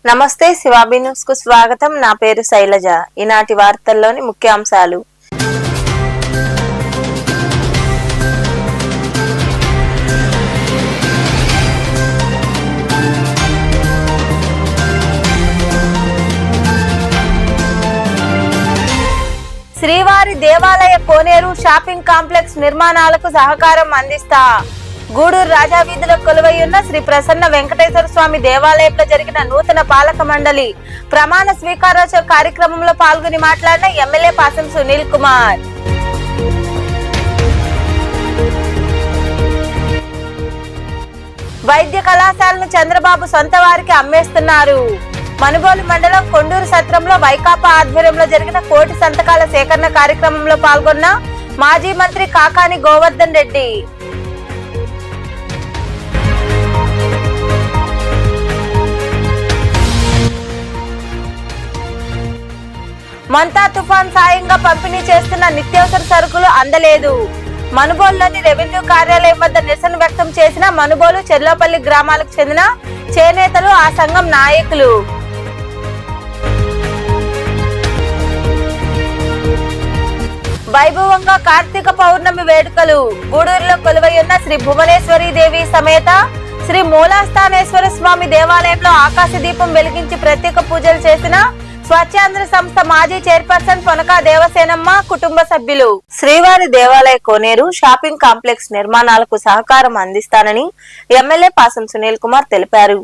నమస్తే శివాబి న్యూస్ కు స్వాగతం. నా పేరు శైలజ. ఈనాటి వార్తల్లోని ముఖ్యాంశాలు. శ్రీవారి దేవాలయ కోనేరు షాపింగ్ కాంప్లెక్స్ నిర్మాణాలకు సహకారం అందిస్తా. గూడూరు రాజా వీధిలో కొలువై ఉన్న శ్రీ ప్రసన్న వెంకటేశ్వర స్వామి దేవాలయంలో జరిగిన నూతన పాలక మండలి ప్రమాణ స్వీకారోత్సవ కార్యక్రమంలో పాల్గొని మాట్లాడిన ఎమ్మెల్యే పాసం సునీల్ కుమార్. వైద్య కళాశాలను చంద్రబాబు సొంత వారికి అమ్మేస్తున్నారు. మనుబోలు మండలం కొండూరు సత్రంలో వైకాపా ఆధ్వర్యంలో జరిగిన కోటి సంతకాల సేకరణ కార్యక్రమంలో పాల్గొన్న మాజీ మంత్రి కాకాని గోవర్ధన్ రెడ్డి. మంతా తుఫాన్ సాయంగా పంపిణీ చేస్తున్న నిత్యావసర సరుకులు అందలేదు. మనుబోలులోని రెవెన్యూ కార్యాలయం వద్ద నిరసన వ్యక్తం చేసిన మనుబోలు చెర్లోపల్లి గ్రామాలకు చెందిన చేనేతలు, ఆ సంఘం నాయకులు. వైభవంగా కార్తీక పౌర్ణమి వేడుకలు. గూడూరులో కొలువై ఉన్న శ్రీ భువనేశ్వరి దేవి సమేత శ్రీ మూలాస్థానేశ్వర స్వామి దేవాలయంలో ఆకాశ దీపం వెలిగించి ప్రత్యేక పూజలు చేసిన స్వచ్ఛాంధ్ర సంస్థ మాజీ చైర్పర్సన్ పొనకా దేవసేనమ్మ కుటుంబ సభ్యులు. శ్రీవారి దేవాలయ కోనేరు షాపింగ్ కాంప్లెక్స్ నిర్మాణాలకు సహకారం అందిస్తానని ఎమ్మెల్యే పాసం సునీల్ కుమార్ తెలిపారు.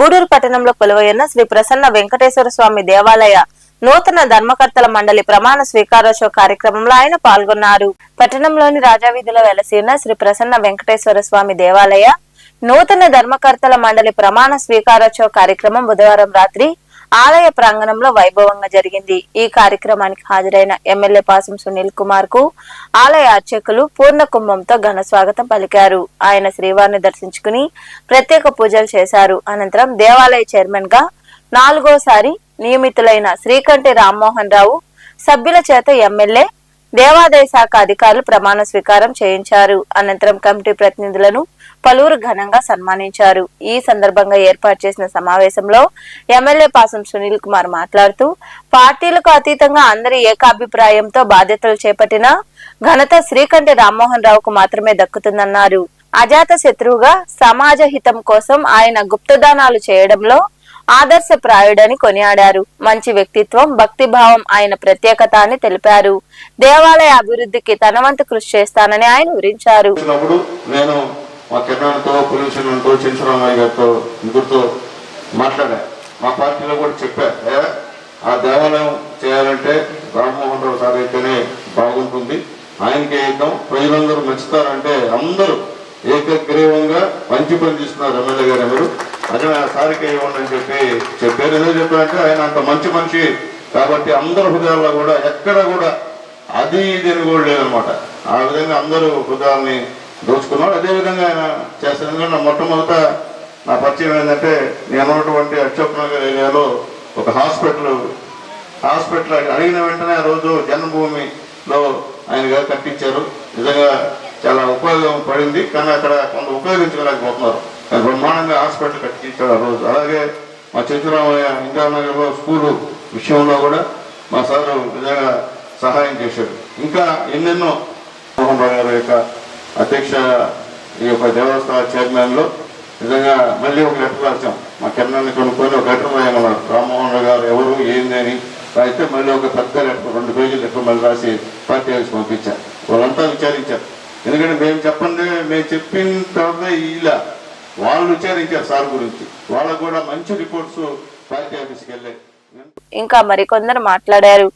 గూడూరు పట్టణంలో కొలువైన శ్రీ ప్రసన్న వెంకటేశ్వర స్వామి దేవాలయ నూతన ధర్మకర్తల మండలి ప్రమాణ స్వీకారోత్సవ కార్యక్రమంలో ఆయన పాల్గొన్నారు. పట్టణంలోని రాజావీధిలో వెలసి ఉన్న శ్రీ ప్రసన్న వెంకటేశ్వర స్వామి దేవాలయ నూతన ధర్మకర్తల మండలి ప్రమాణ స్వీకారోత్సవ కార్యక్రమం బుధవారం రాత్రి ఆలయ ప్రాంగణంలో వైభవంగా జరిగింది. ఈ కార్యక్రమానికి హాజరైన ఎమ్మెల్యే పాసం సునీల్ కుమార్ కు ఆలయ అర్చకులు పూర్ణ కుంభంతో ఘన స్వాగతం పలికారు. ఆయన శ్రీవారిని దర్శించుకుని ప్రత్యేక పూజలు చేశారు. అనంతరం దేవాలయ చైర్మన్ గా 4వ సారి నియమితులైన శ్రీకంఠి రామ్మోహన్ రావు సభ్యుల చేత ఎమ్మెల్యే దేవాదాయ శాఖ అధికారులు ప్రమాణ స్వీకారం చేయించారు. అనంతరం కమిటీ ప్రతినిధులను పలువురు ఘనంగా సన్మానించారు. ఈ సందర్భంగా ఏర్పాటు చేసిన సమావేశంలో ఎమ్మెల్యే పాసం సునీల్ కుమార్ మాట్లాడుతూ పార్టీలకు అతీతంగా అందరి ఏకాభిప్రాయంతో బాధ్యతలు చేపట్టిన ఘనత శ్రీకంఠి రామ్మోహన్ రావుకు మాత్రమే దక్కుతుందన్నారు. అజాత శత్రువుగా సమాజ హితం కోసం ఆయన గుప్తదానాలు చేయడంలో ఆదర్శప్రాయుడని కొనియాడారు. మంచి వ్యక్తిత్వం, భక్తిభావం ఆయన ప్రత్యేకత అని తెలిపారు. దేవాలయ అభివృద్ధికి తన వంతు కృషి చేస్తానని ఆయన వివరించారు. మా కిరణంతో పొల్యూషన్తో చెంచురామయ్య గారితో ముగ్గురితో మాట్లాడా. మా పార్టీలో కూడా చెప్పా, ఆ దేవాలయం చేయాలంటే రామ్మోహన్ రావు సార్ అయితేనే బాగుంటుంది, ఆయనకే ఇద్దాం, ప్రజలందరూ మెచ్చుతారంటే అందరూ ఏకగ్రీవంగా మంచి పని చేస్తున్నారు ఎమ్మెల్యే గారు ఎవరు అదే ఆ సారికే ఇవ్వండి అని చెప్పారు. ఏదో చెప్పారంటే ఆయన అంత మంచి మనిషి కాబట్టి అందరు హృదయాల్లో కూడా ఎక్కడ కూడా అది ఇది అని కూడా లేదనమాట. ఆ విధంగా అందరూ హృదయాల్ని దోచుకున్నాడు. అదేవిధంగా ఆయన చేస్తాను. ఎందుకంటే మొట్టమొదట నా పరిచయం ఏంటంటే నేను ఉన్నటువంటి అశోక్ నగర్ ఏరియాలో ఒక హాస్పిటల్ అడిగిన వెంటనే ఆ రోజు జన్మభూమిలో ఆయన గారు కట్టించారు. నిజంగా చాలా ఉపయోగం పడింది. కానీ అక్కడ కొంత ఉపయోగించుకోలేకపోతున్నారు. బ్రహ్మాండంగా హాస్పిటల్ కట్టించాడు ఆ రోజు. అలాగే మా చెంచురామయ్య ఇందిరానగర్లో స్కూలు విషయంలో కూడా మా సారు నిజంగా సహాయం చేశాడు. ఇంకా ఎన్నెన్నో మోహన్ రావు గారి యొక్క అధ్యక్ష ఈ యొక్క దేవస్థాన చైర్మన్లో నిజంగా మళ్ళీ ఒక లెటర్ రాసాం. మా కిరణాన్ని కొనుక్కొని ఒక లెటర్ రాయమన్నారు. రామ్మోహన్ రావు గారు ఎవరు ఏంది అని రాయితే మళ్ళీ ఒక పెద్ద లెటర్ 2 పేజీల లెటర్ మళ్ళీ రాసి పార్టీ ఆఫీస్ పంపించారు. వాళ్ళంతా విచారించారు. ఎందుకంటే మేము చెప్పిన తర్వాత ఇలా వాళ్ళు విచారించారు సార్ గురించి. వాళ్ళకు కూడా మంచి రిపోర్ట్స్ పార్టీ ఆఫీస్కి వెళ్ళాయి. ఇంకా మరికొందరు మాట్లాడారు.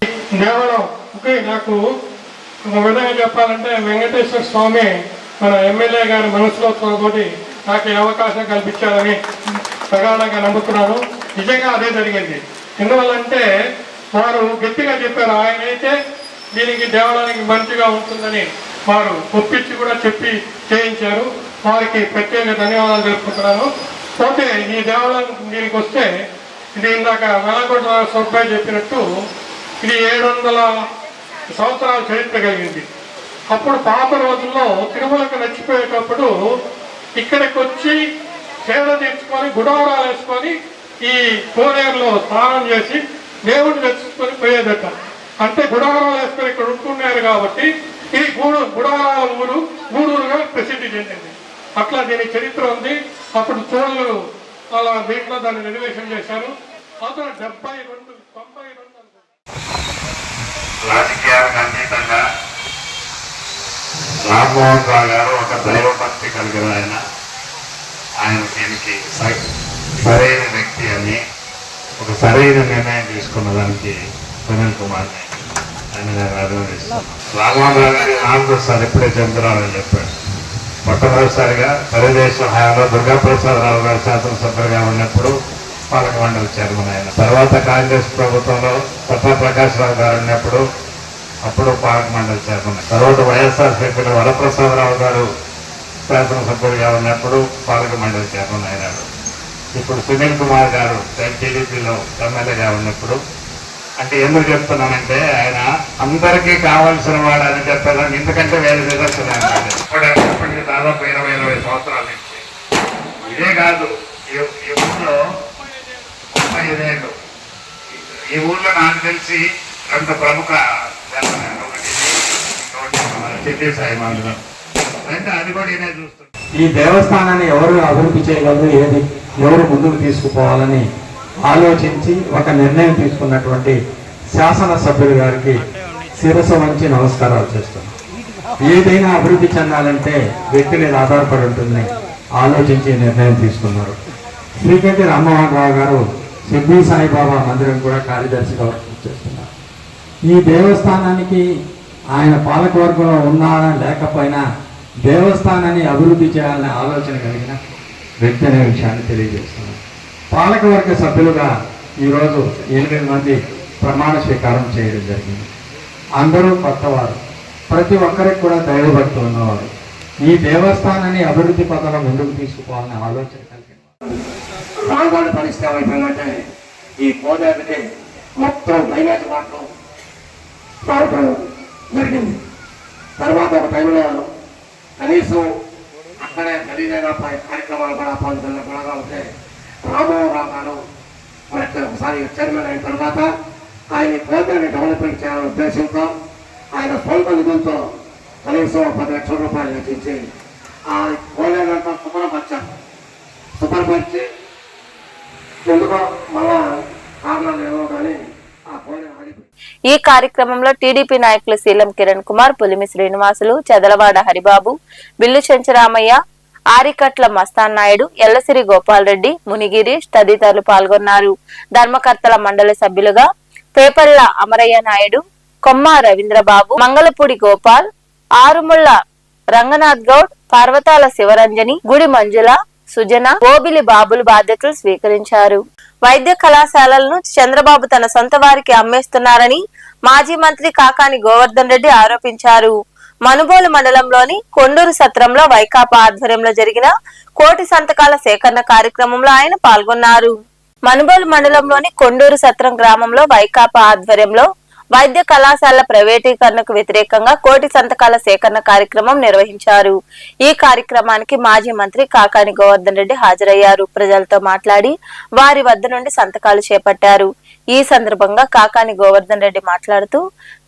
నాకు ఒక విధంగా చెప్పాలంటే వెంకటేశ్వర స్వామి మన ఎమ్మెల్యే గారి మనసులో తోటి నాకు ఈ అవకాశం కల్పించాలని ప్రగాఢంగా నమ్ముతున్నాను. నిజంగా అదే జరిగింది. ఎందువల్లంటే వారు గట్టిగా చెప్పారు, ఆయన అయితే దీనికి దేవాలయానికి మంచిగా ఉంటుందని వారు ఒప్పించి కూడా చెప్పి చేయించారు. వారికి ప్రత్యేక ధన్యవాదాలు తెలుపుకుంటున్నాను. పోతే ఈ దేవాలయం దీనికి వస్తే ఇది ఇందాక వెలగొండ సుబ్బయ్య చెప్పినట్టు ఇది 700 సంవత్సరాల చరిత్ర కలిగింది. అప్పుడు పాత రోజుల్లో తిరుమలకు నచ్చిపోయేటప్పుడు ఇక్కడికి వచ్చి సేవ తీర్చుకొని గుడారాలు వేసుకొని ఈ కోనేరులో స్నానం చేసి దేవుడిని తెచ్చుకొని పోయేదట. అంటే గుడారాలు వేసుకొని ఇక్కడ ఉంటున్నారు కాబట్టి ఈ గుడారాల ఊరు గూడూరుగా ప్రసిద్ధి చెందింది. అట్లా దీని చరిత్ర ఉంది. అప్పుడు చోళ్ళు అలా దీంట్లో దాన్ని రెనోవేషన్ చేశారు. అతను 92 రాజకీయాలకు అతీతంగా రామ్మోహన్ రావు గారు ఒక దైవభక్తి కలిగిన ఆయన దీనికి సరైన వ్యక్తి అని ఒక సరైన నిర్ణయం తీసుకున్న దానికి సునీల్ కుమార్ని ఆయన నేను అభినందిస్తున్నాను. రామ్మోహన్ రావు గారి ఆంధ్రసారి ఇప్పుడే చంద్రరావు చెప్పాడు. మొట్టమొదటిసారిగా తెలుగుదేశం హయాంలో దుర్గాప్రసాద్ రావు గారు శాసనసభ్యులుగా ఉన్నప్పుడు పాలక మండలి చైర్మన్ ఆయన. తర్వాత కాంగ్రెస్ ప్రభుత్వంలో కొత్త ప్రకాష్ రావు గారు ఉన్నప్పుడు అప్పుడు పాలక మండలి చైర్మన్. తర్వాత వైఎస్ఆర్సీపీలో వరప్రసాదరావు గారు శాసనసభ్యులుగా ఉన్నప్పుడు పాలక మండలి చైర్మన్ అయినాడు. ఇప్పుడు సునీల్ కుమార్ గారు టీడీపీలో ఎమ్మెల్యేగా ఉన్నప్పుడు. అంటే ఎందుకు చెప్తున్నానంటే ఆయన అందరికీ కావాల్సిన వాడు అని చెప్పేదాన్ని ఎందుకంటే వేరే నిదర్శనం ఇప్పటికి దాదాపు 20 సంవత్సరాల నుంచి ఇదే కాదు. ఈ ఊళ్ళో 35 ఏళ్ళు. ఈ ఊళ్ళో నాకు తెలిసి 2 ప్రముఖ దేవాలయాలు, ఒకటి సిద్ధి సాయి మందిరం, అంటే అది కూడా ఈయనే చూస్తుంది. ఈ దేవస్థానాన్ని ఎవరు అభివృద్ధి చేయగలరు, ఎవరు ముందుకు తీసుకుపోవాలని ఆలోచించి ఒక నిర్ణయం తీసుకున్నటువంటి శాసనసభ్యులు గారికి శిరస్సు వంచి నమస్కారాలు చేస్తున్నాం. ఏదైనా అభివృద్ధి చెందాలంటే వ్యక్తి మీద ఆధారపడి ఉంటుందని ఆలోచించి నిర్ణయం తీసుకున్నారు. శ్రీకంఠి రామ్మోహన్ రావు గారు సిద్ధి సాయిబాబా మందిరం కూడా కార్యదర్శిగా చేస్తున్నారు. ఈ దేవస్థానానికి ఆయన పాలకవర్గంలో ఉన్నారా లేకపోయినా దేవస్థానాన్ని అభివృద్ధి చేయాలనే ఆలోచన కలిగిన వ్యక్తి అనే విషయాన్ని తెలియజేస్తున్నాను. పాలకవర్గ సభ్యులుగా ఈరోజు 8 మంది ప్రమాణ స్వీకారం చేయడం జరిగింది. అందరూ కొత్తవారు, ప్రతి ఒక్కరికి కూడా దైవభక్తి ఉన్నవారు. ఈ దేవస్థానాన్ని అభివృద్ధి పథంలో ముందుకు తీసుకుపోవాలనే ఆలోచన కలిగింది. రాజధాని పరిస్థితి ఏమైపోయిందంటే ఈ కోనేరుకి మొత్తం డ్రైనేజ్ వాటర్ రావడం జరిగింది. తర్వాత ఒక టైంలో కనీసం అక్కడే ఖరీదైన కార్యక్రమాలు కూడా పాల్గొనకుండా ఉంటే రామ్మోహన్ రావు గారు ఒకసారి చైర్మన్ అయిన తర్వాత ఆయన కోనేరుని డెవలప్మెంట్ చేయాలనే ఉద్దేశంతో ఆయన సొంత నిధులతో కనీసం 10 లక్షల రూపాయలు వెచ్చించి ఆ కోనేరు అంతా శుభ్రపరిచి ఎందుకో మళ్ళా కారణాలు ఏమో కానీ ఆ కోనేరు ఆగిపోయింది. ఈ కార్యక్రమంలో టీడీపీ నాయకులు శీలం కిరణ్ కుమార్, పులిమి శ్రీనివాసులు, చెదలవాడ హరిబాబు, బిల్లు చెంచరామయ్య, ఆరికట్ల మస్తాన్ నాయుడు, ఎల్లసిరి గోపాల్ రెడ్డి, మునిగిరీష్ తదితరులు పాల్గొన్నారు. ధర్మకర్తల మండలి సభ్యులుగా పేపర్ల అమరయ్య నాయుడు, కొమ్మ రవీంద్రబాబు, మంగళపూడి గోపాల్, ఆరుముళ్ల రంగనాథ్ గౌడ్, పర్వతాల శివరంజని, గుడి మంజుల, సుజన, ఓబిలి బాబులు బాధ్యతలు స్వీకరించారు. వైద్య కళాశాలలను చంద్రబాబు తన సొంత వారికి అమ్మేస్తున్నారని మాజీ మంత్రి కాకాని గోవర్ధన్ రెడ్డి ఆరోపించారు. మనుబోలు మండలంలోని కొండూరు సత్రంలో వైకాపా ఆధ్వర్యంలో జరిగిన 1,00,00,000 సంతకాల సేకరణ కార్యక్రమంలో ఆయన పాల్గొన్నారు. మనుబోలు మండలంలోని కొండూరు సత్రం గ్రామంలో వైకాపా ఆధ్వర్యంలో వైద్య కళాశాల ప్రైవేటీకరణకు వ్యతిరేకంగా 1,00,00,000 సంతకాల సేకరణ కార్యక్రమం నిర్వహించారు. ఈ కార్యక్రమానికి మాజీ మంత్రి కాకాని గోవర్ధన్ రెడ్డి హాజరయ్యారు. ప్రజలతో మాట్లాడి వారి వద్ద నుండి సంతకాలు చేపట్టారు. ఈ సందర్భంగా కాకాని గోవర్ధన్ రెడ్డి మాట్లాడుతూ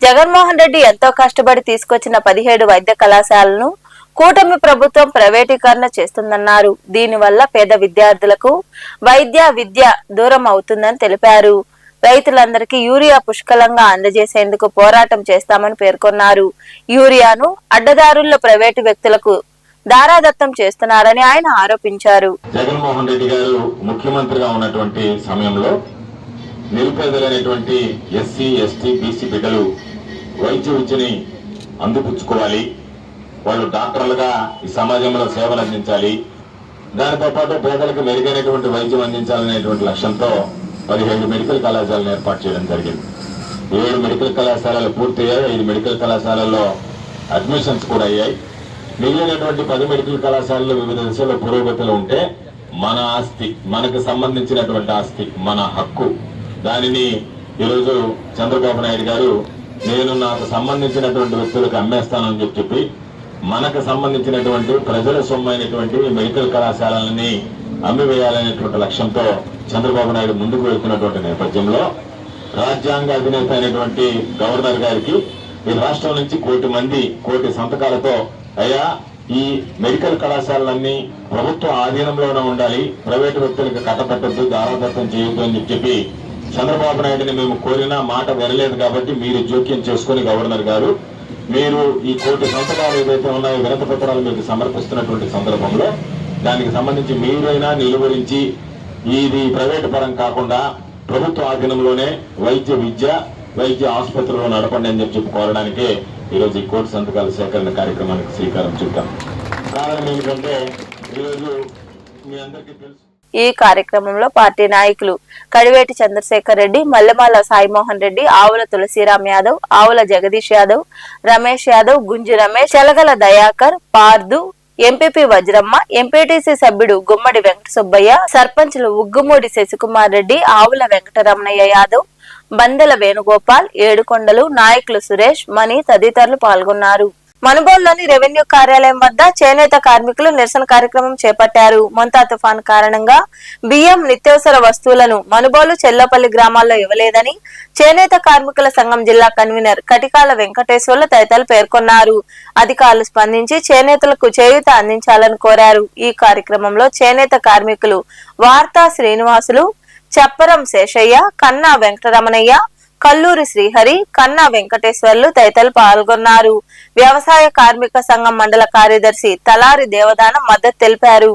జగన్మోహన్ రెడ్డి ఎంతో కష్టపడి తీసుకొచ్చిన 17 వైద్య కళాశాలను కూటమి ప్రభుత్వం ప్రైవేటీకరణ చేస్తుందన్నారు. దీనివల్ల పేద విద్యార్థులకు విద్య దూరం అవుతుందని తెలిపారు. రైతులందరికీ యూరియా పుష్కలంగా అందజేసేందుకు పోరాటం చేస్తామని పేర్కొన్నారు. యూరియాను అడ్డదారుల్లో ప్రైవేటు వ్యక్తులకు దారాదత్తం చేస్తున్నారని ఆయన ఆరోపించారు. జగన్మోహన్ రెడ్డి గారు ముఖ్యమంత్రిగా ఉన్నటువంటి సమయంలో నిరుపేదలైనటువంటి ఎస్సీ, ఎస్టీ, బీసీ బిడ్డలు వైద్య విద్యని అందిపుచ్చుకోవాలి, వాళ్ళు డాక్టర్లుగా ఈ సమాజంలో సేవలు అందించాలి, దానితో పాటు పేదలకు మెరుగైనటువంటి వైద్యం అందించాలనేటువంటి లక్ష్యంతో 17 మెడికల్ కళాశాలను ఏర్పాటు చేయడం జరిగింది. 7 మెడికల్ కళాశాలలు పూర్తయ్యాయి. 5 మెడికల్ కళాశాలల్లో అడ్మిషన్స్ కూడా అయ్యాయి. మిగిలినటువంటి 10 మెడికల్ కళాశాలలు వివిధ దిశలో పురోగతిలో ఉంటే మన ఆస్తి, మనకు సంబంధించినటువంటి ఆస్తి, మన హక్కు, దానిని ఈరోజు చంద్రబాబు నాయుడు గారు నేను నాకు సంబంధించినటువంటి వ్యక్తులకు అమ్మేస్తానని చెప్పి మనకు సంబంధించినటువంటి ప్రజల సొమ్మైనటువంటి మెడికల్ కళాశాలని అమ్మివేయాలనేటువంటి లక్ష్యంతో చంద్రబాబు నాయుడు ముందుకు వెళ్తున్నటువంటి నేపథ్యంలో రాజ్యాంగ అధినేత అయినటువంటి గవర్నర్ గారికి ఈ రాష్ట్రం నుంచి 1 కోటి సంతకాలతో అయ్యా ఈ మెడికల్ కళాశాలలన్నీ ప్రభుత్వ ఆధీనంలోనే ఉండాలి, ప్రైవేటు వ్యక్తులకు కట్టబెట్టద్దు, దారాదత్తం చేయొద్దు అని చెప్పి చంద్రబాబు నాయుడిని మేము కోరిన మాట వినలేదు. కాబట్టి మీరు జోక్యం చేసుకుని గవర్నర్ గారు మీరు ఈ 1 కోటి సంతకాలు ఏదైతే ఉన్నాయో వినతి పత్రాలు మీకు సమర్పిస్తున్నటువంటి సందర్భంలో దానికి సంబంధించి మీరైనా నిలువరించి ఇది ప్రైవేటు పరం కాకుండా ప్రభుత్వ ఆధీనంలోనే వైద్య ఆసుపత్రుల్లో నడపండి అని చెప్పి కోరడానికే ఈరోజు ఈ 1 కోటి సంతకాల సేకరణ కార్యక్రమానికి శ్రీకారం చుట్టాం. కారణం ఏమిటంటే ఈరోజు మీ అందరికీ తెలుసు, ఈ కార్యక్రమంలో పార్టీ నాయకులు కడివేటి చంద్రశేఖర్ రెడ్డి, మల్లెమాల సాయిమోహన్ రెడ్డి, ఆవుల తులసిరామ్ యాదవ్, ఆవుల జగదీష్ యాదవ్, రమేష్ యాదవ్, గుంజు రమేష్, చెలగల దయాకర్, పార్దు, ఎంపీపీ వజ్రమ్మ, ఎంపీటీసీ సభ్యుడు గుమ్మడి వెంకట సుబ్బయ్య, సర్పంచులు ఉగ్గుమూడి శశికుమార్ రెడ్డి, ఆవుల వెంకటరమణయ్య యాదవ్, బందెల వేణుగోపాల్, ఏడుకొండలు, నాయకులు సురేష్, మణి తదితరులు పాల్గొన్నారు. మనుబోలులోని రెవెన్యూ కార్యాలయం వద్ద చేనేత కార్మికులు నిరసన కార్యక్రమం చేపట్టారు. మొంతా తుఫాన్ కారణంగా బియ్యం, నిత్యావసర వస్తువులను మనుబోలు, చెల్లపల్లి గ్రామాల్లో ఇవ్వలేదని చేనేత కార్మికుల సంఘం జిల్లా కన్వీనర్ కటికాల వెంకటేశ్వర్లు తదితరులు పేర్కొన్నారు. అధికారులు స్పందించి చేనేతలకు చేయూత అందించాలని కోరారు. ఈ కార్యక్రమంలో చేనేత కార్మికులు వార్తా శ్రీనివాసులు, చప్పరం శేషయ్య, కన్నా వెంకటరమణయ్య, కల్లూరి శ్రీహరి, కన్నా వెంకటేశ్వర్లు తదితరులు పాల్గొన్నారు. వ్యవసాయ కార్మిక సంఘం మండల కార్యదర్శి తలారి దేవదాన మద్దతు తెలిపారు.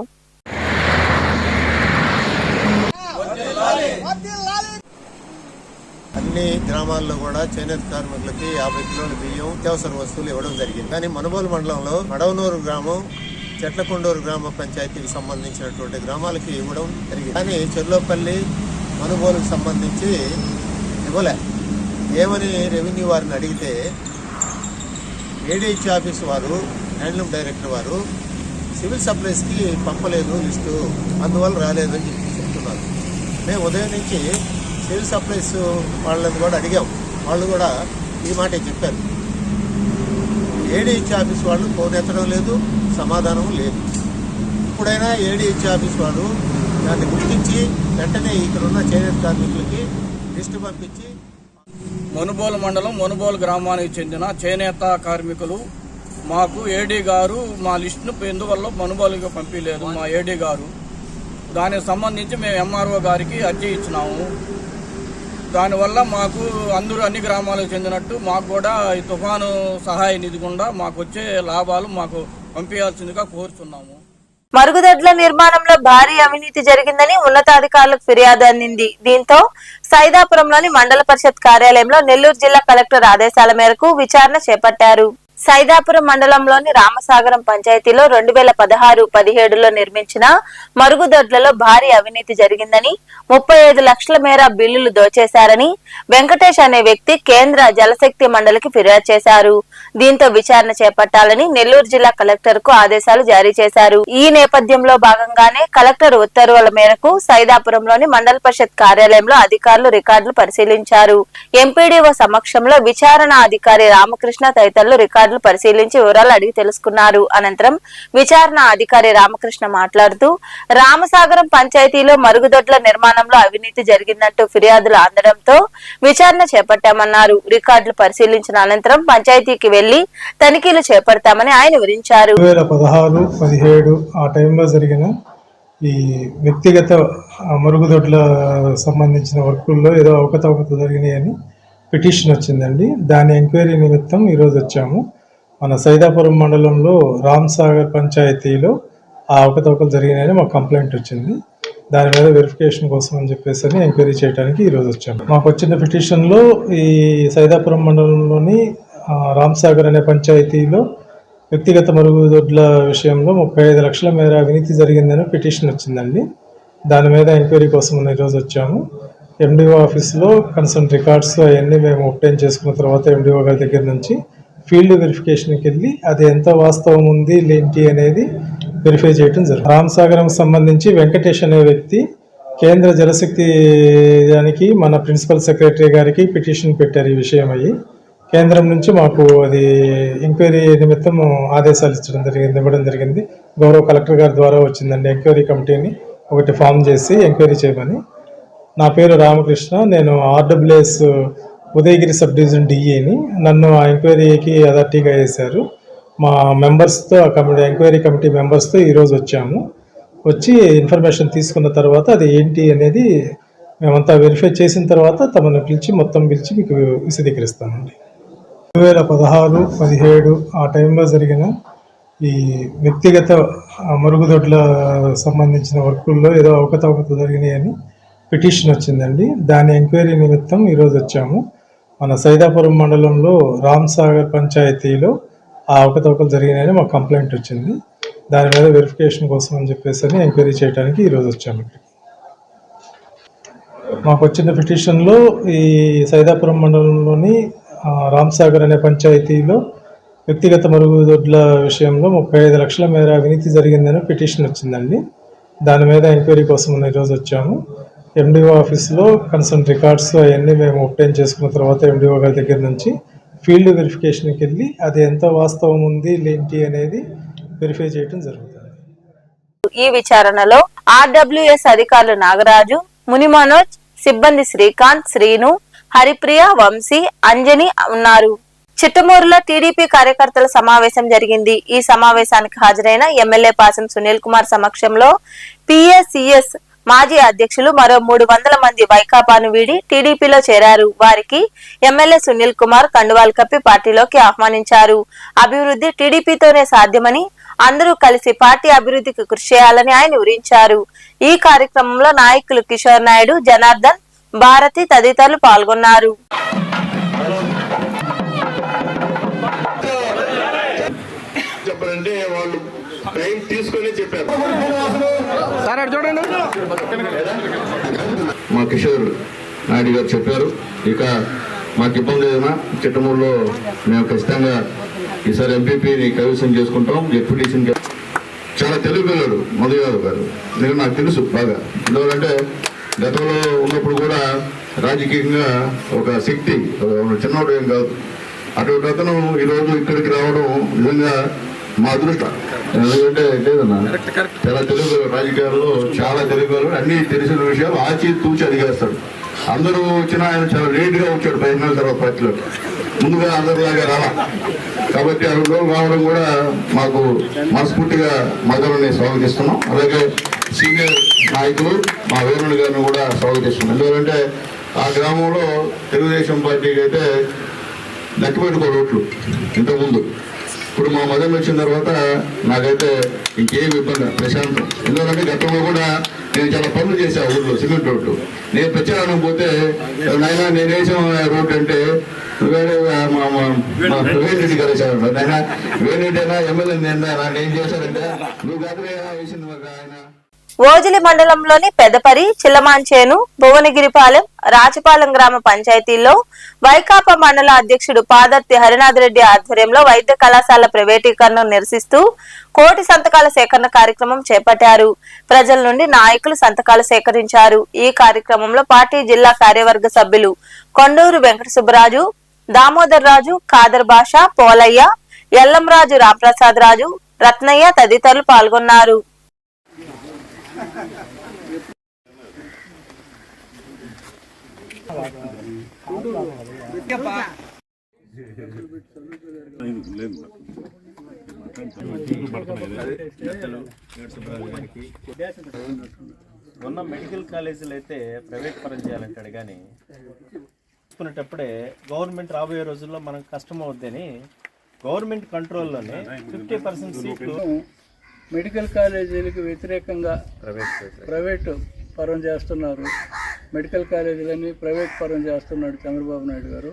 అన్ని గ్రామాల్లో కూడా చేనేత కార్మికులకి 50 కిలోల బియ్యం, నిత్యావసర వస్తువులు ఇవ్వడం జరిగింది. కానీ మనుబోలు మండలంలో మడవనూరు గ్రామం, చెట్లకొండూరు గ్రామ పంచాయతీకి సంబంధించినటువంటి గ్రామాలకి ఇవ్వడం జరిగింది. కానీ చెర్లోపల్లి, మనుబోలుకు సంబంధించి ఇవ్వలే. ఏమని రెవెన్యూ వారిని అడిగితే ఏడీహెచ్ ఆఫీస్ వారు, హ్యాండ్లూమ్ డైరెక్టర్ వారు సివిల్ సప్లైస్కి పంపలేదు లిస్టు, అందువల్ల రాలేదని చెప్తున్నారు. మేము ఉదయం నుంచి సివిల్ సప్లైస్ వాళ్ళని కూడా అడిగాం. వాళ్ళు కూడా ఈ మాట చెప్పారు. ఏడీహెచ్ ఆఫీస్ వాళ్ళు ఫోన్ ఎత్తడం లేదు, సమాధానం లేదు. ఇప్పుడైనా ఏడీహెచ్ ఆఫీస్ వారు దాన్ని గుర్తించి వెంటనే ఇక్కడున్న చేనేత కార్మికులకి లిస్టు పంపించి. మనుబోలు మండలం మనుబోలు గ్రామానికి చెందిన చేనేత కార్మికులు మాకు ఏడీ గారు మా లిస్టును ఎందువల్ల మనుబోలుగా పంపించలేదు మా ఏడీ గారు. దానికి సంబంధించి మేము ఎంఆర్ఓ గారికి అర్జీ ఇచ్చినాము. దానివల్ల మాకు అన్ని గ్రామాలకు చెందినట్టు మాకు కూడా ఈ తుఫాను సహాయ నిధి గుండా మాకు వచ్చే లాభాలు మాకు పంపించాల్సిందిగా కోరుతున్నాము. మరుగుదొడ్ల నిర్మాణంలో భారీ అవినీతి జరిగిందని ఉన్నతాధికారులకు ఫిర్యాదు అందింది. దీంతో సైదాపురంలోని మండల పరిషత్ కార్యాలయంలో నెల్లూరు జిల్లా కలెక్టర్ ఆదేశాల మేరకు విచారణ చేపట్టారు. సైదాపురం మండలంలోని రామసాగరం పంచాయతీలో 2016-17లో నిర్మించిన మరుగుదొడ్లలో భారీ అవినీతి జరిగిందని, 35 లక్షల మేర బిల్లులు దోచేశారని వెంకటేష్ అనే వ్యక్తి కేంద్ర జలశక్తి మండలికి ఫిర్యాదు చేశారు. దీంతో విచారణ చేపట్టాలని నెల్లూరు జిల్లా కలెక్టర్ కు ఆదేశాలు జారీ చేశారు. ఈ నేపథ్యంలో భాగంగానే కలెక్టర్ ఉత్తర్వుల మేరకు సైదాపురంలోని మండల పరిషత్ కార్యాలయంలో అధికారులు రికార్డులు పరిశీలించారు. ఎంపీడీఓ సమక్షంలో విచారణ అధికారి రామకృష్ణ తదితరులు రికార్డులు పరిశీలించి వివరాలు అడిగి తెలుసుకున్నారు. అనంతరం విచారణ అధికారి రామకృష్ణ మాట్లాడుతూ రామసాగరం పంచాయతీలో మరుగుదొడ్ల నిర్మాణంలో అవినీతి జరిగిందంటూ ఫిర్యాదులు అందడంతో విచారణ చేపట్టామన్నారు. రికార్డులు పరిశీలించిన అనంతరం పంచాయతీకి వెళ్లి తనిఖీలు చేపడతామని ఆయన వివరించారు. 2016-17 ఆ టైంలో జరిగిన ఈ వ్యక్తిగత మరుగుదొడ్ల సంబంధించిన వర్కుల్లో ఏదో అవకతవకలు జరిగినాయని పిటిషన్ వచ్చిందండి. దాని ఎంక్వైరీ నిమిత్తం ఈరోజు వచ్చాము. మన సైదాపురం మండలంలో రామ్సాగర్ పంచాయతీలో ఆ అవకతవకలు జరిగినాయని మాకు కంప్లైంట్ వచ్చింది. దాని మీద వెరిఫికేషన్ కోసం అని చెప్పేసి ఎంక్వైరీ చేయడానికి ఈరోజు వచ్చాము. మాకు వచ్చిన పిటిషన్లో ఈ సైదాపురం మండలంలోని రామ్సాగర్ అనే పంచాయతీలో వ్యక్తిగత మరుగుదొడ్ల విషయంలో 35 లక్షల మేర అవినీతి జరిగిందని పిటిషన్ వచ్చిందండి. దాని మీద ఎంక్వైరీ కోసం ఈరోజు వచ్చాము. ఎండిఓ ఆఫీస్లో కన్సర్న్ రికార్డ్స్ అవన్నీ మేము ఒబ్టైన్ చేసుకున్న తర్వాత ఎండిఓ గారి దగ్గర నుంచి ఫీల్డ్ వెరిఫికేషన్కి వెళ్ళి అది ఎంత వాస్తవం ఉంది ఏంటి అనేది వెరిఫై చేయడం జరుగుతుంది. రామసాగరం సంబంధించి వెంకటేష్ అనే వ్యక్తి కేంద్ర జలశక్తి దానికి మన ప్రిన్సిపల్ సెక్రటరీ గారికి పిటిషన్ పెట్టారు. ఈ విషయం అయ్యి కేంద్రం నుంచి మాకు అది ఎంక్వైరీ నిమిత్తం ఆదేశాలు ఇవ్వడం జరిగింది. గౌరవ కలెక్టర్ గారి ద్వారా వచ్చిందండి. ఎంక్వైరీ కమిటీని ఒకటి ఫామ్ చేసి ఎంక్వైరీ చేయమని నా పేరు రామకృష్ణ. నేను ఆర్డబ్ల్యూఎస్ ఉదయగిరి సబ్ డివిజన్ డిఏని. నన్ను ఆ ఎంక్వైరీకి అథారిటీగా వేశారు. మా మెంబర్స్తో ఎంక్వైరీ కమిటీ మెంబర్స్తో ఈరోజు వచ్చాము. వచ్చి ఇన్ఫర్మేషన్ తీసుకున్న తర్వాత అది ఏంటి అనేది మేమంతా వెరిఫై చేసిన తర్వాత తమను మొత్తం పిలిచి మీకు విశదీకరిస్తామండి. 2016, 17 ఆ టైంలో జరిగిన ఈ వ్యక్తిగత మరుగుదొడ్ల సంబంధించిన వర్కుల్లో ఏదో అవకతవకలు జరిగినాయని పిటిషన్ వచ్చిందండి. దాని ఎంక్వైరీ నిమిత్తం ఈరోజు వచ్చాము. మన సైదాపురం మండలంలో రామ్సాగర్ పంచాయతీలో ఆ అవకతవకలు జరిగినాయని మాకు కంప్లైంట్ వచ్చింది. దాని మీద వెరిఫికేషన్ కోసం అని చెప్పేసి ఎంక్వైరీ చేయడానికి ఈరోజు వచ్చాము. మాకు వచ్చిన పిటిషన్లో ఈ సైదాపురం మండలంలోని రామ్సాగర్ అనే పంచాయతీలో వ్యక్తిగత మరుగుదొడ్ల విషయంలో 35 లక్షల మేర అవినీతి జరిగిందని పిటిషన్ వచ్చిందండి. దాని మీద ఎంక్వైరీ కోసం ఈరోజు వచ్చాము. ఎండిఓ ఆఫీస్లో కన్సర్న్ రికార్డ్స్ అవన్నీ మేము obtain చేసుకున్న తర్వాత ఎండిఓ గారి దగ్గర నుంచి ఫీల్డ్ వెరిఫికేషన్కి వెళ్ళి అది ఎంత వాస్తవం ఉంది ఏంటి అనేది వెరిఫై చేయడం జరుగుతుంది. ఈ విచారణలో ఆర్డబ్ల్యూఎస్ అధికారులు నాగరాజు, ముని మనోజ్, సిబ్బంది శ్రీకాంత్, శ్రీను, హరిప్రియ, వంశీ, అంజని ఉన్నారు. చిట్టమూరులో టీడీపీ కార్యకర్తల సమావేశం జరిగింది. ఈ సమావేశానికి హాజరైన ఎమ్మెల్యే పాసం సునీల్ కుమార్ సమక్షంలో పిఎస్సిఎస్ మాజీ అధ్యక్షులు మరో 300 మంది వైకాపాను వీడి టీడీపీలో చేరారు. వారికి ఎమ్మెల్యే సునీల్ కుమార్ కండువాలు కప్పి పార్టీలోకి ఆహ్వానించారు. అభివృద్ధి టీడీపీతోనే సాధ్యమని, అందరూ కలిసి పార్టీ అభివృద్ధికి కృషి చేయాలని ఆయన వివరించారు. ఈ కార్యక్రమంలో నాయకులు కిషోర్ నాయుడు, జనార్దన్, భారతి తదితరులు పాల్గొన్నారు. చెప్పారంటే వాళ్ళు టైం తీసుకొని చెప్పారు. మా కిషోర్ నాయుడు గారు చెప్పారు. ఇక మాకు ఇబ్బంది ఏదైనా చిట్టమూరులో మేము ఖచ్చితంగా ఈసారి ఎంపీపీని కైవసం చేసుకుంటాం. డిప్యూటీసీని చాలా తెలుగు పిల్లడు మధుయాదవ్ గారు, నేను నాకు తెలుసు బాగా. ఎందుకంటే గతంలో ఉన్నప్పుడు కూడా రాజకీయంగా ఒక శక్తి, చిన్నవాడు ఏం కాదు. అటువంటి అతను ఈరోజు ఇక్కడికి రావడం నిజంగా మా అదృష్టం. ఎందుకంటే లేదన్నా చాలా తెలుగు రాజకీయాల్లో చాలా తెలుగు అన్ని తెలిసిన విషయాలు ఆచి తూచి అడిగేస్తాడు. అందరూ వచ్చినా ఆయన చాలా లేట్గా వచ్చాడు 5 నెలల తర్వాత పార్టీలోకి. ముందుగా అందరిలాగా రాలా. కాబట్టి ఆ 2 రోజులు రావడం కూడా మాకు మనస్ఫూర్తిగా మదరుని స్వాగతిస్తున్నాం. అలాగే సీనియర్ నాయకులు మా వేణుడు గారిని కూడా స్వాగతిస్తున్నాం. ఎందుకంటే ఆ గ్రామంలో తెలుగుదేశం పార్టీకి అయితే లెక్కపెట్టుకో రోడ్లు ఇంతకుముందు. ఇప్పుడు మా మదన్ వచ్చిన తర్వాత నాకైతే ఇంకేం ఇబ్బంది, ప్రశాంతం. ఎందుకంటే గతంలో కూడా నేను చాలా పనులు చేశాను ఊళ్ళో, సిమెంట్ రోడ్లు. నేను ప్రచారానికి పోతే నాయన నేను వేసిన రోడ్డు అంటే వేణురెడ్డి గారు వేశారు. నాయన వేణురెడ్డి అయినా ఎమ్మెల్యే నేను చేశానంటే నువ్వు గతంలో వేసింది ఆయన. ఓజిలి మండలంలోని పెదపరి, చిల్లమాంచేను, భువనగిరిపాలెం, రాచపాలెం గ్రామ పంచాయతీల్లో వైకాపా మండల అధ్యక్షుడు పాదర్తి హరినాథ్ రెడ్డి ఆధ్వర్యంలో వైద్య కళాశాల ప్రైవేటీకరణను నిరసిస్తూ 1,00,00,000 సంతకాల సేకరణ కార్యక్రమం చేపట్టారు. ప్రజల నుండి నాయకులు సంతకాలు సేకరించారు. ఈ కార్యక్రమంలో పార్టీ జిల్లా కార్యవర్గ సభ్యులు కొండూరు వెంకట సుబ్బరాజు, దామోదర్ రాజు, ఖాదర్ బాషా, పోలయ్య, ఎల్లంరాజు, రాంప్రసాద్ రాజు, రత్నయ్య తదితరులు పాల్గొన్నారు. ఉన్న మెడికల్ కాలేజీలు అయితే ప్రైవేట్ పరం చేయాలంటాడు, కానీ చూసుకునేటప్పుడే గవర్నమెంట్ రాబోయే రోజుల్లో మనకు కష్టం అవుద్దని గవర్నమెంట్ కంట్రోల్లోనే 50% సీట్లు మెడికల్ కాలేజీలకు వ్యతిరేకంగా ప్రైవేటు పరం చేస్తున్నారు. మెడికల్ కాలేజీలన్నీ ప్రైవేట్ పరం చేస్తున్నాడు చంద్రబాబు నాయుడు గారు.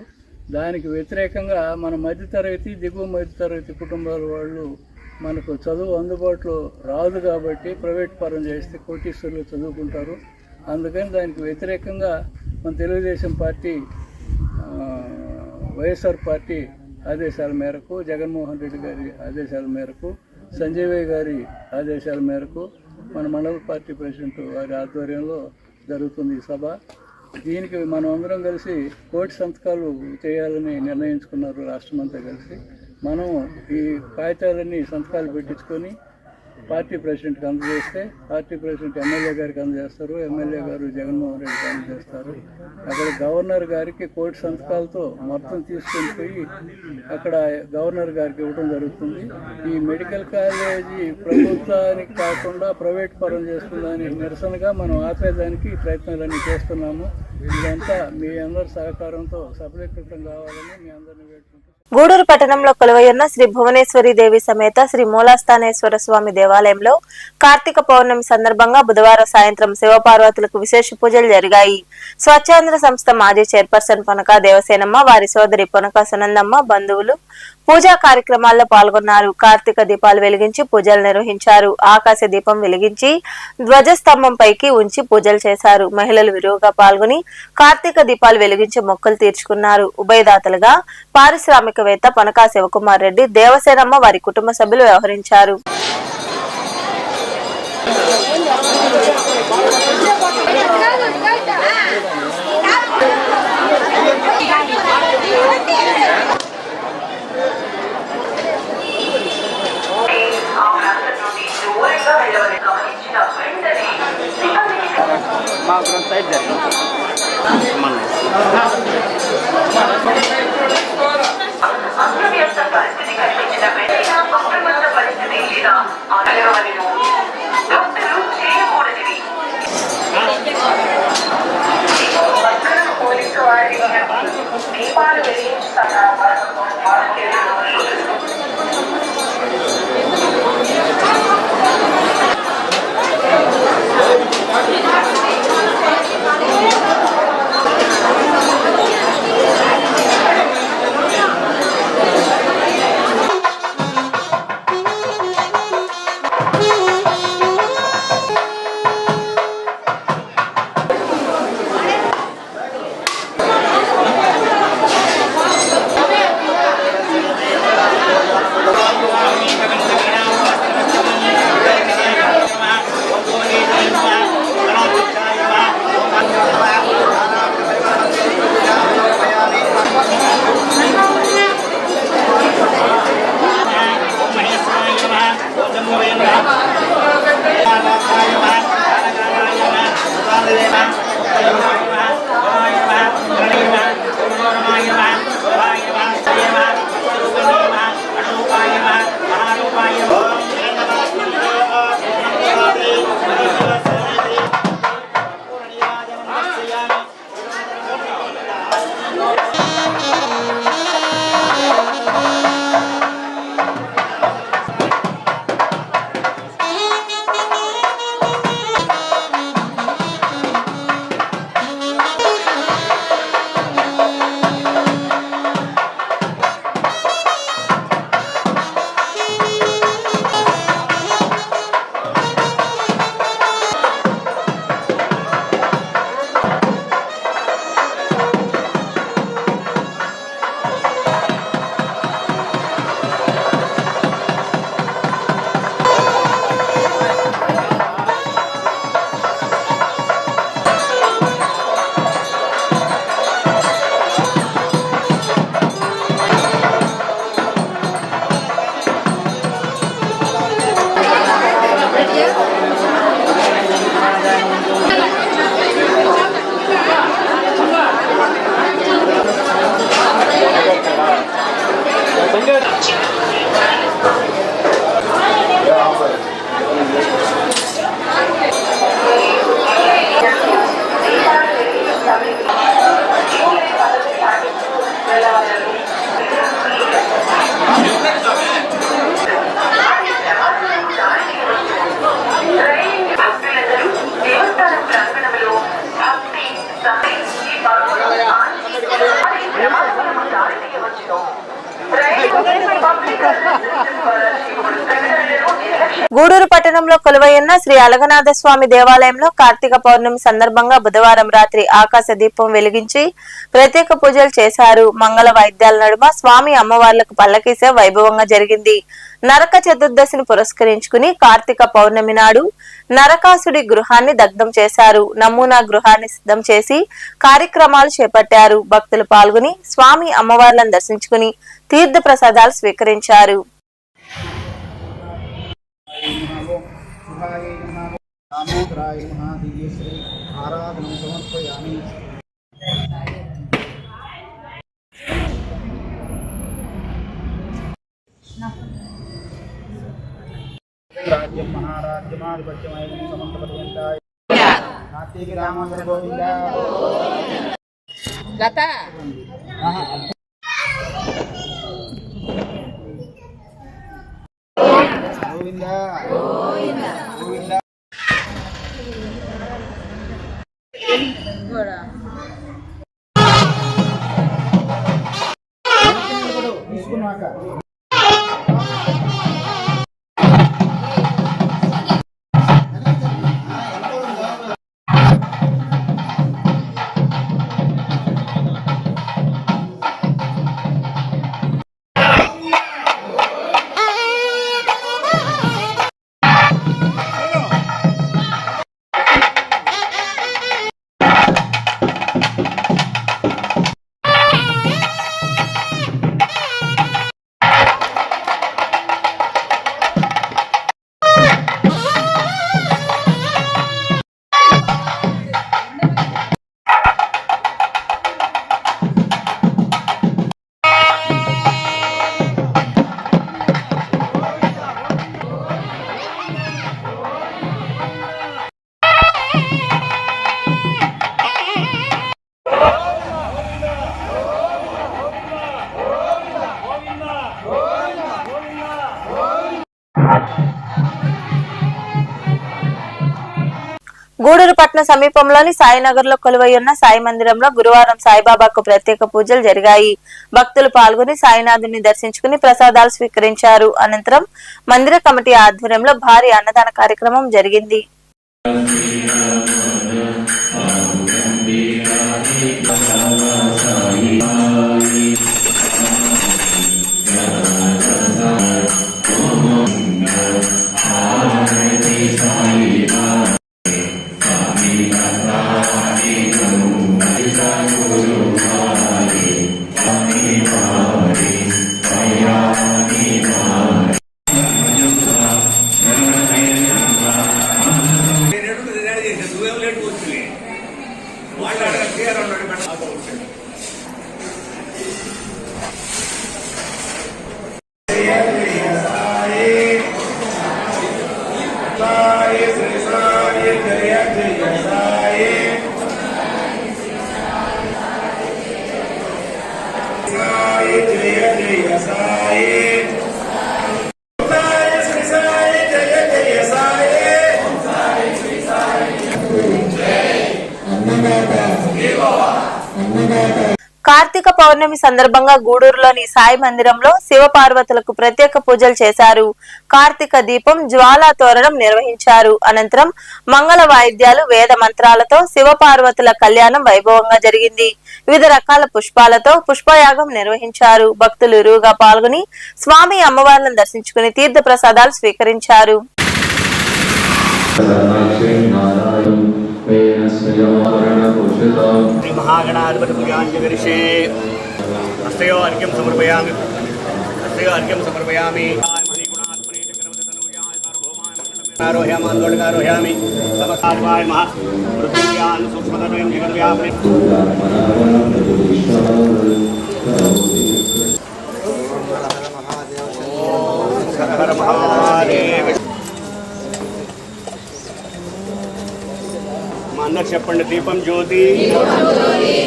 దానికి వ్యతిరేకంగా మన మధ్యతరగతి, దిగువ మధ్యతరగతి కుటుంబాల వాళ్ళు మనకు చదువు అందుబాటులో రాదు కాబట్టి ప్రైవేట్ పరం చేస్తే కోటీశ్వరులు చదువుకుంటారు. అందుకని దానికి వ్యతిరేకంగా మన తెలుగుదేశం పార్టీ, వైఎస్ఆర్ పార్టీ ఆదేశాల మేరకు, జగన్మోహన్ రెడ్డి గారి ఆదేశాల మేరకు, సంజయ్ గారి ఆదేశాల మేరకు మన మండల పార్టీ ప్రెసిడెంట్ వారి ఆధ్వర్యంలో జరుగుతుంది ఈ సభ. దీనికి మనం అందరం కలిసి 1,00,00,000 సంతకాలు చేయాలని నిర్ణయించుకున్నారు రాష్ట్రమంతా కలిసి. మనం ఈ కాగితాలన్నీ సంతకాలు పెట్టించుకొని పార్టీ ప్రెసిడెంట్కి అందజేస్తే పార్టీ ప్రెసిడెంట్ ఎమ్మెల్యే గారికి అందజేస్తారు, ఎమ్మెల్యే గారు జగన్మోహన్ రెడ్డికి అందజేస్తారు. అక్కడ గవర్నర్ గారికి కోటి సంతకాలతో మొత్తం తీసుకొని పోయి అక్కడ గవర్నర్ గారికి ఇవ్వడం జరుగుతుంది. ఈ మెడికల్ కాలేజీ ప్రభుత్వానికి కాకుండా ప్రైవేట్ పరం చేస్తుందని నిరసనగా మనం ఆపేదానికి ప్రయత్నాలన్నీ చేస్తున్నాము. ఇదంతా మీ అందరి సహకారంతో సఫలీకృతం కావాలని మీ అందరిని వేడుకుంటున్నాను. గూడూరు పట్టణంలో కొలువైయున్న శ్రీ భువనేశ్వరి దేవి సమేత శ్రీ మూలాస్థానేశ్వర స్వామి దేవాలయంలో కార్తీక పౌర్ణమి సందర్భంగా బుధవారం సాయంత్రం శివపార్వతులకు విశేష పూజలు జరిగాయి. స్వచ్ఛాంధ్ర సంస్థ మాజీ చైర్పర్సన్ పొనక దేవసేనమ్మ, వారి సోదరి పొనక సునందమ్మ, బంధువులు పూజా కార్యక్రమాల్లో పాల్గొన్నారు. కార్తీక దీపాలు వెలిగించి పూజలు నిర్వహించారు. ఆకాశ దీపం వెలిగించి ధ్వజస్తంభం పైకి ఉంచి పూజలు చేశారు. మహిళలు విరివిగా పాల్గొని కార్తీక దీపాలు వెలిగించి మొక్కులు తీర్చుకున్నారు. ఉభయదాతలుగా పారిశ్రామికవేత్త పొనక శివకుమార్ రెడ్డి, దేవసేనమ్మ, వారి కుటుంబ సభ్యులు వ్యవహరించారు. మా ఫ్రంట్ సైడ్ జరిగింది. గూడూరు పట్టణంలో కొలువైయున్న శ్రీ అలగనాథ స్వామి దేవాలయంలో కార్తీక పౌర్ణమి సందర్భంగా బుధవారం రాత్రి ఆకాశ దీపం వెలిగించి ప్రత్యేక పూజలు చేశారు. మంగళ వాయిద్యాల నడుమ స్వామి అమ్మవార్లకు పల్లకీ సేవ వైభవంగా జరిగింది. నరక చతుర్దశిని పురస్కరించుకుని కార్తీక పౌర్ణమి నాడు నరకాసుడి గృహాన్ని దగ్ధం చేశారు. నమూనా గృహాన్ని సిద్ధం చేసి కార్యక్రమాలు చేపట్టారు. భక్తులు పాల్గొని స్వామి అమ్మవార్లను దర్శించుకుని తీర్థ ప్రసాదాలు స్వీకరించారు. दामोदराय नमः दिव्यश्री आराधनं समर्पयामि। राज्यं महाराज्यमाधिपत्यमयं समन्तपर्यन्ताय कार्तिक दामोदर गोविंद लता गोविंद गोविंद తీసుకున్నాక గూడూరు పట్టణ సమీపంలోని సాయినగర్ లో కొలువై ఉన్న సాయి మందిరంలో గురువారం సాయిబాబాకు ప్రత్యేక పూజలు జరిగాయి. భక్తులు పాల్గొని సాయినాథుని దర్శించుకుని ప్రసాదాలు స్వీకరించారు. అనంతరం మందిర కమిటీ ఆధ్వర్యంలో భారీ అన్నదాన కార్యక్రమం జరిగింది. కార్తీక పౌర్ణమి సందర్భంగా గూడూరులోని సాయి మందిరంలో శివపార్వతులకు ప్రత్యేక పూజలు చేశారు. కార్తీక దీపం, జ్వాలా తోరణం నిర్వహించారు. అనంతరం మంగళ వాయిద్యాలు, వేద మంత్రాలతో శివపార్వతుల కళ్యాణం వైభవంగా జరిగింది. వివిధ రకాల పుష్పాలతో పుష్పయాగం నిర్వహించారు. భక్తులు ఇరువుగా పాల్గొని స్వామి అమ్మవార్లను దర్శించుకుని తీర్థ ప్రసాదాలు స్వీకరించారు. महागणाधिपति पूजांजगरिषे हस्तयो अर्घ्यं समर्पयामि आरोह्यामि समकार्वाय महा पृथ्व्यान् सूक्ष्मतरं जगद्व्यापने हर महादेव అందరు చెప్పండి. దీపం జ్యోతి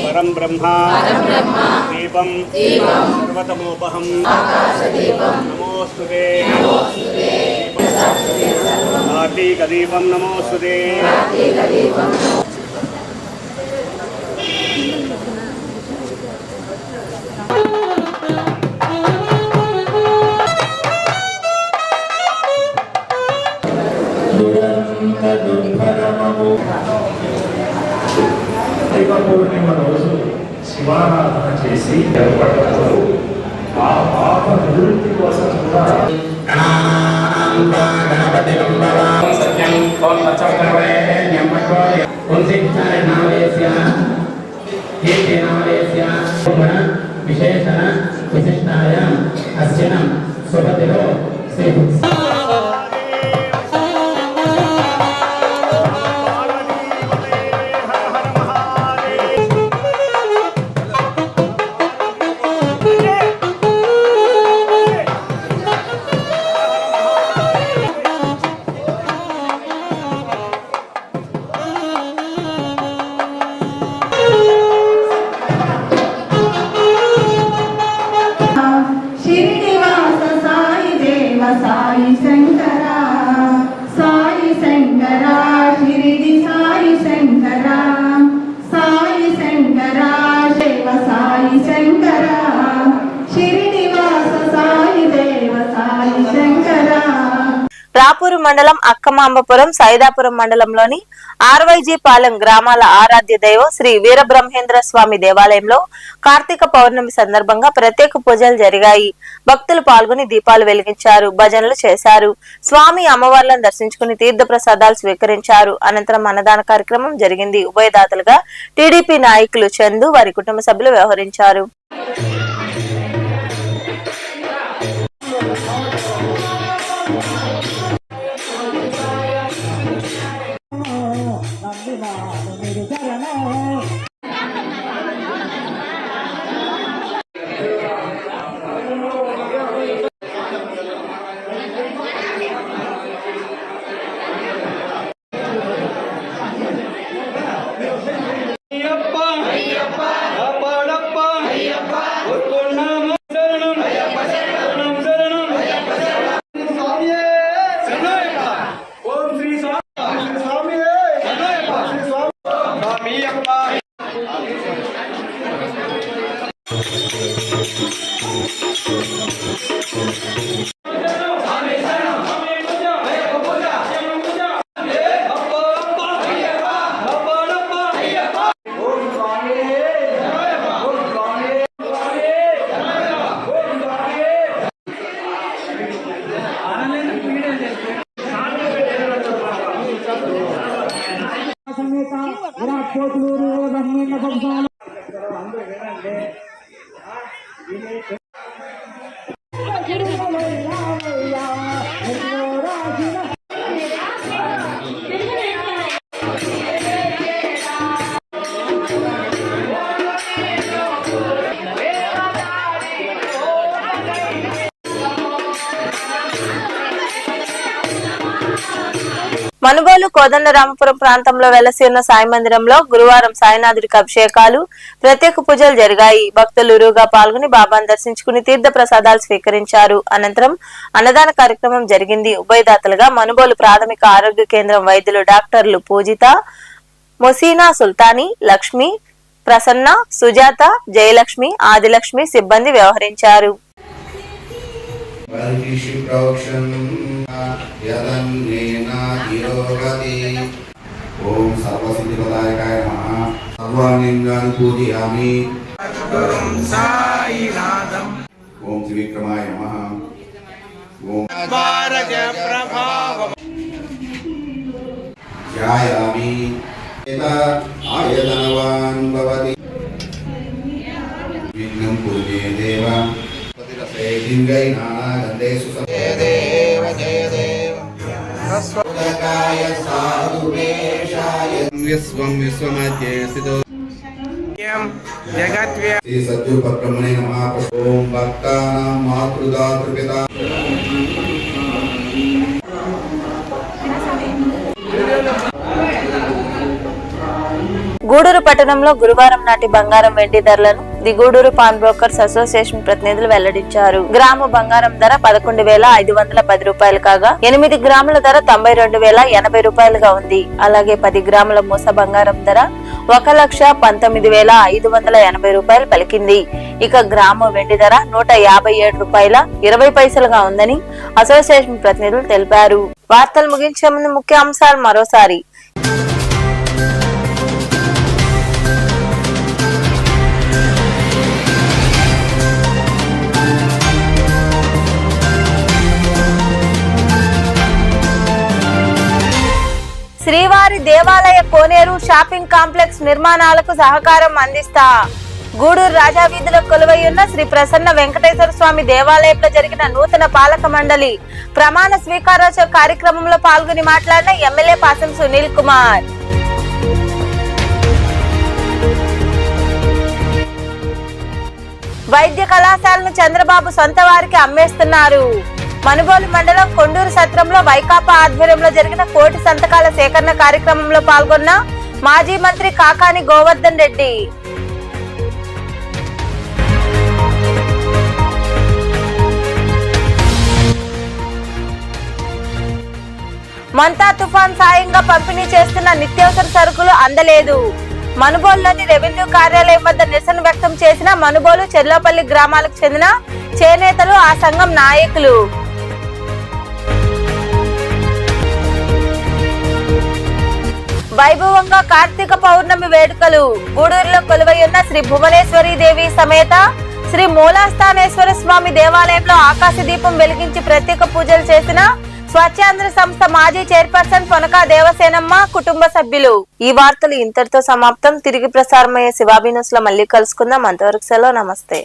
పరం బ్రహ్మ దీపం సర్వతమోపహం నమోస్తుతే కార్తీక దీపం నమోస్తుతే. పూర్ణిమ రోజు శివారాధన చేసి ఏర్పడ్డారు. ఆ పాప నివృత్తి కోసం కూడా విశేషణ విశిష్టాయ అస్యనం సుపతిలో శ్రీ గూడూరు మండలం అక్కమాంబపురం సైదాపురం మండలంలోని ఆర్వైజీ పాలెం గ్రామాల ఆరాధ్య దైవం శ్రీ వీరబ్రహ్మేంద్ర స్వామి దేవాలయంలో కార్తీక పౌర్ణమి సందర్భంగా ప్రత్యేక పూజలు జరిగాయి. భక్తులు పాల్గొని దీపాలు వెలిగించారు, భజనలు చేశారు. స్వామి అమ్మవార్లను దర్శించుకుని తీర్థ ప్రసాదాలు స్వీకరించారు. అనంతరం అన్నదాన కార్యక్రమం జరిగింది. ఉభయదాతలుగా టీడీపీ నాయకులు చందు, వారి కుటుంబ సభ్యులు వ్యవహరించారు. మనుగోలు కోదండరామపురం ప్రాంతంలో వెలసి ఉన్న సాయి మందిరంలో గురువారం సాయినాథుడికి అభిషేకాలు, ప్రత్యేక పూజలు జరిగాయి. భక్తులు ఇరువుగా పాల్గొని బాబాను దర్శించుకుని తీర్థ ప్రసాదాలు స్వీకరించారు. అనంతరం అన్నదాన కార్యక్రమం జరిగింది. ఉభయదాతలుగా మనుగోలు ప్రాథమిక ఆరోగ్య కేంద్రం వైద్యులు డాక్టర్లు పూజిత, మొసీనా సుల్తానీ, లక్ష్మి, ప్రసన్న, సుజాత, జయలక్ష్మి, ఆదిలక్ష్మి సిబ్బంది వ్యవహరించారు. ఓం సర్వసిద్ధిపదాయకాయ నమః. సర్వాంగాన్ని పూజయామి. ఓం త్రివిక్రమాయ నమః. ఓం ధ్యాయామి. ఆయతనవాన్ భవతి విఘ్నం కుర్మే దేవ. దివ్యై నానాగంధేషు జయ దేవ జయ దేవ. స్వదకాయ సాధువేషాయ విశ్వం విశ్వమధ్యే స్థితో జగత్వ్య శ్రీ సత్యోపక్రమణే నమః. ఓం భక్తానాం మాతృదాతృపితా. గూడూరు పట్టణంలో గురువారం నాటి బంగారం వెండి ధరలను the Gudur pawn brokers association ప్రతినిధులు వెల్లడించారు. గ్రాము బంగారం ధర 11,510 రూపాయలు కాగా 8 గ్రాముల ధర 92,080 రూపాయలుగా ఉంది. అలాగే 10 గ్రాముల మూస బంగారం ధర 1,19,580 రూపాయలు పలికింది. ఇక గ్రాము వెండి ధర 157 రూపాయల 20 పైసలుగా ఉందని అసోసియేషన్ ప్రతినిధులు తెలిపారు. వార్తలు ముగించే ముందు ముఖ్య అంశాలు మరోసారి. శ్రీవారి దేవాలయ కోనేరు షాపింగ్ కాంప్లెక్స్ నిర్మాణాలకు సహకారం అందిస్తా. గూడూరు రాజా వీధిలో కొలువై ఉన్న శ్రీ ప్రసన్న వెంకటేశ్వర స్వామి దేవాలయంలో జరిగిన నూతన పాలక మండలి ప్రమాణ స్వీకారోత్సవ కార్యక్రమంలో పాల్గొని మాట్లాడిన ఎమ్మెల్యే పాసం సునీల్ కుమార్. వైద్య కళాశాలను చంద్రబాబు సొంత వారికి అమ్మేస్తున్నారు. మనుగోలు మండలం కొండూరు సత్రంలో వైకాపా ఆధ్వర్యంలో జరిగిన కోటి సంతకాల సేకరణ కార్యక్రమంలో పాల్గొన్న మాజీ మంత్రి కాకాని గోవర్ధన్ రెడ్డి. మంతా తుఫాన్ సాయంగా పంపిణీ చేస్తున్న నిత్యావసర సరుకులు అందలేదు. మనుబోలులోని రెవెన్యూ కార్యాలయం వద్ద నిరసన వ్యక్తం చేసిన మనుబోలు చెర్లోపల్లి గ్రామాలకు చెందిన చేనేతలు, ఆ సంఘం నాయకులు. వైభవంగా కార్తీక పౌర్ణమి వేడుకలు గూడూరులో కొలువైయున్న శ్రీ భువనేశ్వరి దేవి సమేత శ్రీ మూలాస్థానేశ్వర స్వామి దేవాలయంలో ఆకాశ దీపం వెలిగించి ప్రత్యేక పూజలు చేసిన స్వచ్ఛాంధ్ర సంస్థ మాజీ చైర్పర్సన్ పొనకా దేవసేనమ్మ కుటుంబ సభ్యులు. ఈ వార్తలు ఇంతటితో సమాప్తం. తిరిగి ప్రసారమయ్యే శివాబీ న్యూస్ లో మళ్ళీ కలుసుకుందాం. అంతవరకు సెలవు. నమస్తే.